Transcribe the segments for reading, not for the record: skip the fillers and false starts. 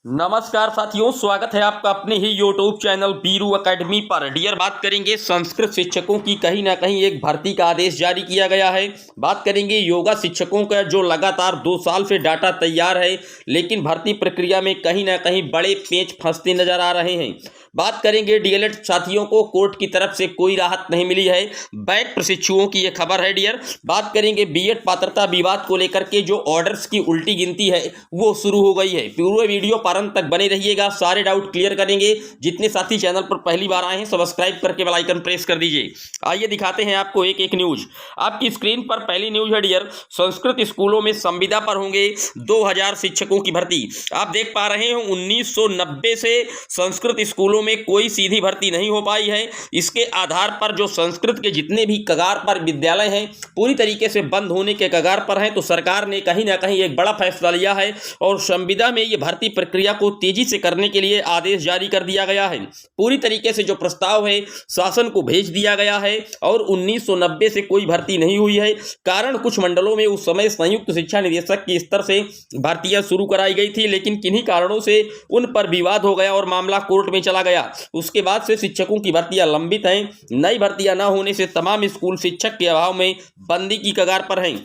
नमस्कार साथियों, स्वागत है आपका अपने ही YouTube चैनल बीरू एकेडमी पर। डियर, बात करेंगे संस्कृत शिक्षकों की कहीं ना कहीं एक भर्ती का आदेश जारी किया गया है। बात करेंगे योगा शिक्षकों का जो लगातार 2 साल से डाटा तैयार है, लेकिन भर्ती प्रक्रिया में कहीं ना कहीं बड़े पेच फंसते नजर आ रहे हैं। बात करेंगे डीएलएड साथियों को कोर्ट की तरफ से कोई राहत नहीं मिली है। बैंक प्रशिक्षुओं की यह खबर है डियर। बात करेंगे बीएड पात्रता विवाद को लेकर के जो ऑर्डर्स की उल्टी गिनती है वो शुरू हो गई है। पूरे वीडियो अंत तक बने रहिएगा, सारे डाउट क्लियर करेंगे। जितने साथी चैनल पर पहली बार आए हैं सब्सक्राइब करके बेल आइकन प्रेस कर दीजिए। आइए दिखाते हैं आपको एक एक न्यूज। आपकी स्क्रीन पर पहली न्यूज है डियर, संस्कृत स्कूलों में संविदा पर होंगे 2000 शिक्षकों की भर्ती। आप देख पा रहे हैं 1990 से संस्कृत स्कूलों में कोई सीधी भर्ती नहीं हो पाई है। इसके आधार पर जो संस्कृत के जितने भी कगार पर विद्यालय हैं पूरी तरीके से बंद होने के कगार पर हैं, तो सरकार ने कहीं ना कहीं एक बड़ा फैसला लिया है और संविदा में ये भर्ती प्रक्रिया को तेजी से करने के लिए आदेश जारी कर दिया गया है। पूरी तरीके से जो प्रस्ताव है शासन को भेज दिया गया है और 1990 से कोई भर्ती नहीं हुई है। कारण कुछ मंडलों में उस समय संयुक्त शिक्षा निदेशक के स्तर से भर्तियां शुरू कराई गई थी, लेकिन किन्हीं कारणों से उन पर विवाद हो गया और मामला कोर्ट में चला गया। उसके बाद से शिक्षकों की भर्तियां लंबित हैं। नई भर्तियां न होने से तमाम स्कूल शिक्षक के अभाव में बंदी की कगार पर हैं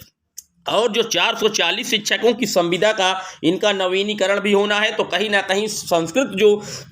और जो 440 शिक्षकों की संविदा का इनका नवीनीकरण भी होना है। तो कहीं ना कहीं संस्कृत जो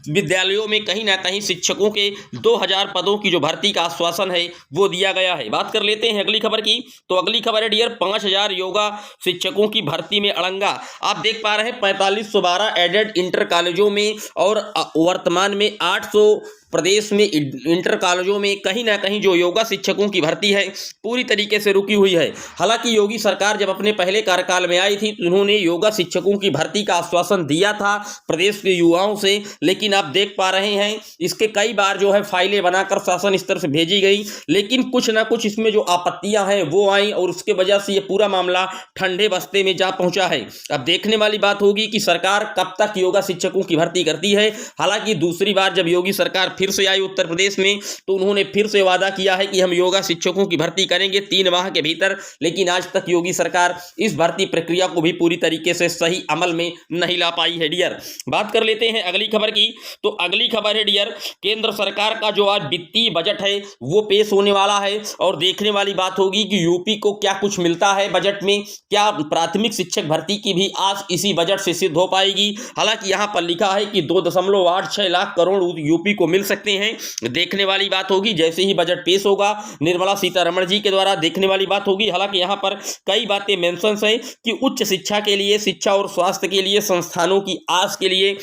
विद्यालयों में कहीं ना कहीं शिक्षकों के 2000 पदों की जो भर्ती का आश्वासन है वो दिया गया है। बात कर लेते हैं अगली खबर की। तो अगली खबर है डियर, 5000 योगा शिक्षकों की भर्ती में अड़ंगा। आप देख पा रहे हैं 4512 एडेड इंटर कॉलेजों में और वर्तमान में 800 प्रदेश में इंटर कॉलेजों में कहीं ना कहीं जो योगा शिक्षकों की भर्ती है पूरी तरीके से रुकी हुई है। हालांकि योगी सरकार जब अपने पहले कार्यकाल में आई थी तो उन्होंने योगा शिक्षकों की भर्ती का आश्वासन दिया था प्रदेश के युवाओं से, लेकिन आप देख पा रहे हैं इसके कई बार जो है फाइलें बनाकर शासन स्तर से भेजी गई, लेकिन कुछ ना कुछ इसमें जो आपत्तियां हैं वो आई और उसके वजह से ये पूरा मामला ठंडे बस्ते में जा पहुंचा है। अब देखने वाली बात होगी कि सरकार कब तक योगा शिक्षकों की भर्ती करती है। हालांकि दूसरी बार जब योगी सरकार फिर से आई उत्तर प्रदेश में तो उन्होंने फिर से वादा किया है कि हम योगा शिक्षकों की भर्ती करेंगे 3 माह के भीतर, लेकिन आज तक योगी सरकार इस भर्ती प्रक्रिया को भी पूरी तरीके से सही अमल में नहीं ला पाई है डियर। बात कर लेते हैं अगली खबर की। तो अगली खबर है डियर, केंद्र सरकार का जो आज वित्तीय बजट है वो पेश होने वाला है और देखने वाली बात होगी कि यूपी को क्या कुछ मिलता है बजट में। क्या प्राथमिक शिक्षक भर्ती की भी आज इसी बजट से सिद्ध हो पाएगी। हालांकि यहां पर लिखा है कि 2.86 लाख करोड़ यूपी को मिल सकते हैं। देखने वाली बात होगी जैसे ही बजट पेश होगा निर्मला सीतारमण जी के द्वारा, देखने वाली बात होगी। हालांकि यहां पर कई बातें मेंशन हैं कि उच्च शिक्षा के लिए, शिक्षा और स्वास्थ्य के लिए, संस्थानों की आस के लिए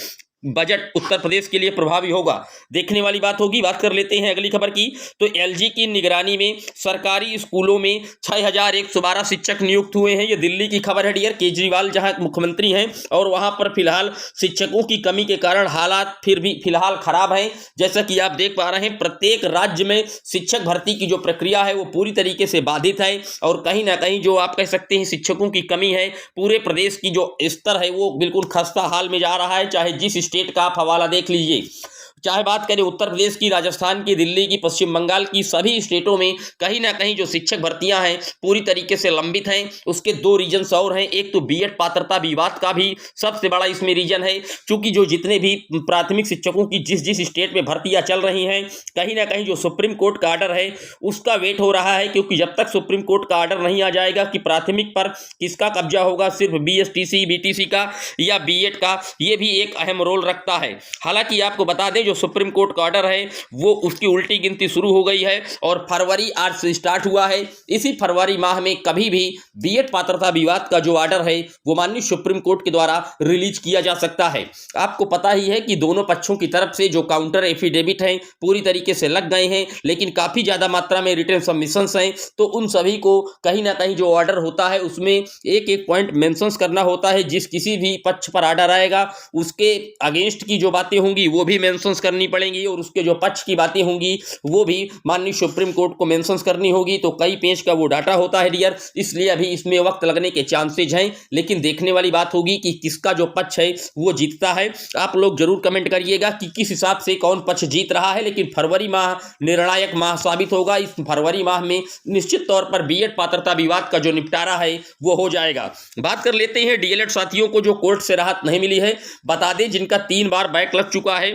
बजट उत्तर प्रदेश के लिए प्रभावी होगा, देखने वाली बात होगी। बात कर लेते हैं अगली खबर की। तो एलजी की निगरानी में सरकारी स्कूलों में 6112 शिक्षक नियुक्त हुए हैं। ये दिल्ली की खबर है डियर। केजरीवाल जहां मुख्यमंत्री हैं और वहां पर फिलहाल शिक्षकों की कमी के कारण हालात फिर भी फिलहाल खराब हैं। जैसा कि आप देख पा रहे हैं प्रत्येक राज्य में शिक्षक भर्ती की जो प्रक्रिया है वो पूरी तरीके से बाधित है और कहीं ना कहीं जो आप कह सकते हैं शिक्षकों की कमी है। पूरे प्रदेश की जो स्तर है वो बिल्कुल खस्ता हाल में जा रहा है। चाहे जिस स्टेट का आप हवाला देख लीजिए, चाहे बात करें उत्तर प्रदेश की, राजस्थान की, दिल्ली की, पश्चिम बंगाल की, सभी स्टेटों में कहीं ना कहीं जो शिक्षक भर्तियां हैं पूरी तरीके से लंबित हैं। उसके 2 रीजन्स और हैं। एक तो बीएड पात्रता विवाद का भी सबसे बड़ा इसमें रीजन है, क्योंकि जो जितने भी प्राथमिक शिक्षकों की जिस स्टेट में भर्तियां चल रही हैं कहीं ना कहीं जो सुप्रीम कोर्ट का आर्डर है उसका वेट हो रहा है, क्योंकि जब तक सुप्रीम कोर्ट का आर्डर नहीं आ जाएगा कि प्राथमिक पर किसका कब्जा होगा, सिर्फ बीएसटीसी बीटीसी का या बीएड का, ये भी एक अहम रोल रखता है। हालांकि आपको बता दें सुप्रीम कोर्ट का ऑर्डर है वो उसकी उल्टी गिनती शुरू हो गई है और फरवरी आज से स्टार्ट हुआ है। इसी फरवरी माह में कभी भी बीएड पात्रता विवाद का जो ऑर्डर है वो माननीय सुप्रीम कोर्ट के द्वारा रिलीज किया जा सकता है। आपको पता ही है कि दोनों पक्षों की तरफ से जो काउंटर एफिडेविट हैं पूरी तरीके से लग गए हैं, लेकिन काफी ज्यादा मात्रा में रिटन सबमिशंस हैं। तो उन सभी को कहीं ना कहीं जो ऑर्डर होता है उसमें एक एक पॉइंट मेंशन करना होता है। जिस किसी भी पक्ष पर ऑर्डर आएगा उसके अगेंस्ट की जो बातें होंगी वो भी मेंशन करनी पड़ेंगी और उसके जो पक्ष की बातें होंगी वो भी माननीय सुप्रीम कोर्ट को मेंशंस करनी होगी। तो कई पेज का वो डाटा होता है डियर, इसलिए अभी इसमें वक्त लगने के चांसेज हैं, लेकिन देखने वाली बात होगी कि किसका जो पक्ष है वो जीतता है। आप लोग जरूर कमेंट करिएगा कि किस हिसाब से कौन पक्ष जीत रहा है। लेकिन फरवरी माह निर्णायक माह साबित होगा। इस फरवरी माह में निश्चित तौर पर बीएड पात्रता विवाद का जो निपटारा है वो हो जाएगा। बात कर लेते हैं डीएलएड साथियों को जो कोर्ट से राहत नहीं मिली है। बता दें जिनका 3 बार बैक लग चुका है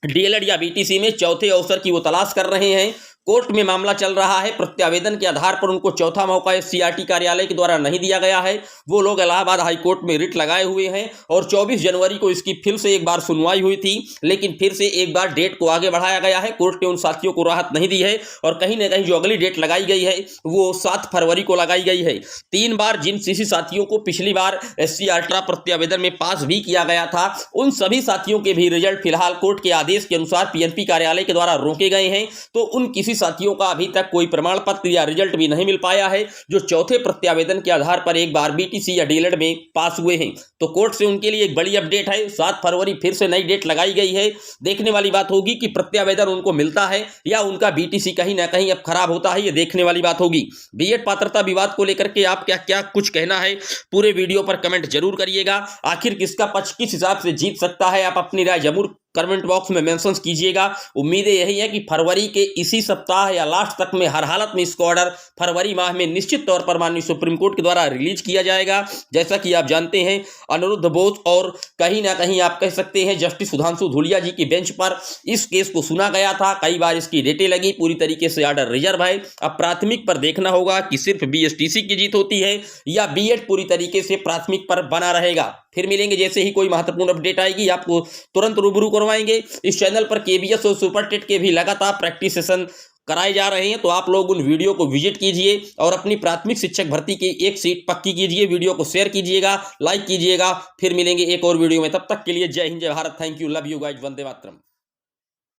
डीएलएड या बीटीसी में, चौथे अवसर की वो तलाश कर रहे हैं। कोर्ट में मामला चल रहा है, प्रत्यावेदन के आधार पर उनको चौथा मौका एससीईआरटी कार्यालय के द्वारा नहीं दिया गया है। वो लोग इलाहाबाद हाई कोर्ट में रिट लगाए हुए हैं और 24 जनवरी को इसकी फिर से एक बार सुनवाई हुई थी, लेकिन फिर से एक बार डेट को आगे बढ़ाया गया है। कोर्ट ने उन साथियों को राहत नहीं दी है और कहीं ना कहीं जो अगली डेट लगाई गई है वो 7 फरवरी को लगाई गई है। 3 बार जिन सीसी साथियों को पिछली बार एससीईआरटी प्रत्यावेदन में पास भी किया गया था, उन सभी साथियों के भी रिजल्ट फिलहाल कोर्ट के आदेश के अनुसार पीएनपी कार्यालय के द्वारा रोके गए हैं। तो उन किसी साथियों का अभी तक कोई प्रमाण पत्र या रिजल्ट भी नहीं मिल पाया है जो चौथे प्रत्यावेदन के आधार पर एक बार बीटीसी या डीएलएड में पास हुए हैं। तो कोर्ट से उनके लिए एक बड़ी अपडेट है, 7 फरवरी फिर से नई डेट लगाई गई है। देखने वाली बात होगी कि प्रत्यावेदन उनको मिलता है या उनका बीटीसी कहीं ना कहीं अब खराब होता है, ये देखने वाली बात होगी। बीएड पात्रता विवाद को लेकर के आप क्या क्या कुछ कहना है पूरे वीडियो पर कमेंट जरूर करिएगा। आखिर किसका पक्ष किस हिसाब से जीत सकता है, आप अपनी राय जरूर कमेंट बॉक्स में मेंशन कीजिएगा। उम्मीदें यही है कि फरवरी के इसी सप्ताह या लास्ट तक में हर हालत में इसका ऑर्डर फरवरी माह में निश्चित तौर पर माननीय सुप्रीम कोर्ट के द्वारा रिलीज किया जाएगा। जैसा कि आप जानते हैं अनिरुद्ध बोस और कहीं ना कहीं आप कह सकते हैं जस्टिस सुधांशु धूलिया जी की बेंच पर इस केस को सुना गया था। कई बार इसकी डेटें लगी, पूरी तरीके से ऑर्डर रिजर्व है। अब प्राथमिक पर देखना होगा कि सिर्फ बीएसटीसी की जीत होती है या बीएड पूरी तरीके से प्राथमिक पर बना रहेगा। फिर मिलेंगे जैसे ही कोई महत्वपूर्ण अपडेट आएगी, आपको तुरंत रूबरू करवाएंगे। इस चैनल पर केबीएस और सुपर टेट के भी लगातार प्रैक्टिस सेशन कराए जा रहे हैं, तो आप लोग उन वीडियो को विजिट कीजिए और अपनी प्राथमिक शिक्षक भर्ती की एक सीट पक्की कीजिए। वीडियो को शेयर कीजिएगा, लाइक कीजिएगा। फिर मिलेंगे एक और वीडियो में, तब तक के लिए जय हिंद, जय Bharat. Thank you, love you guys, Vande Mataram.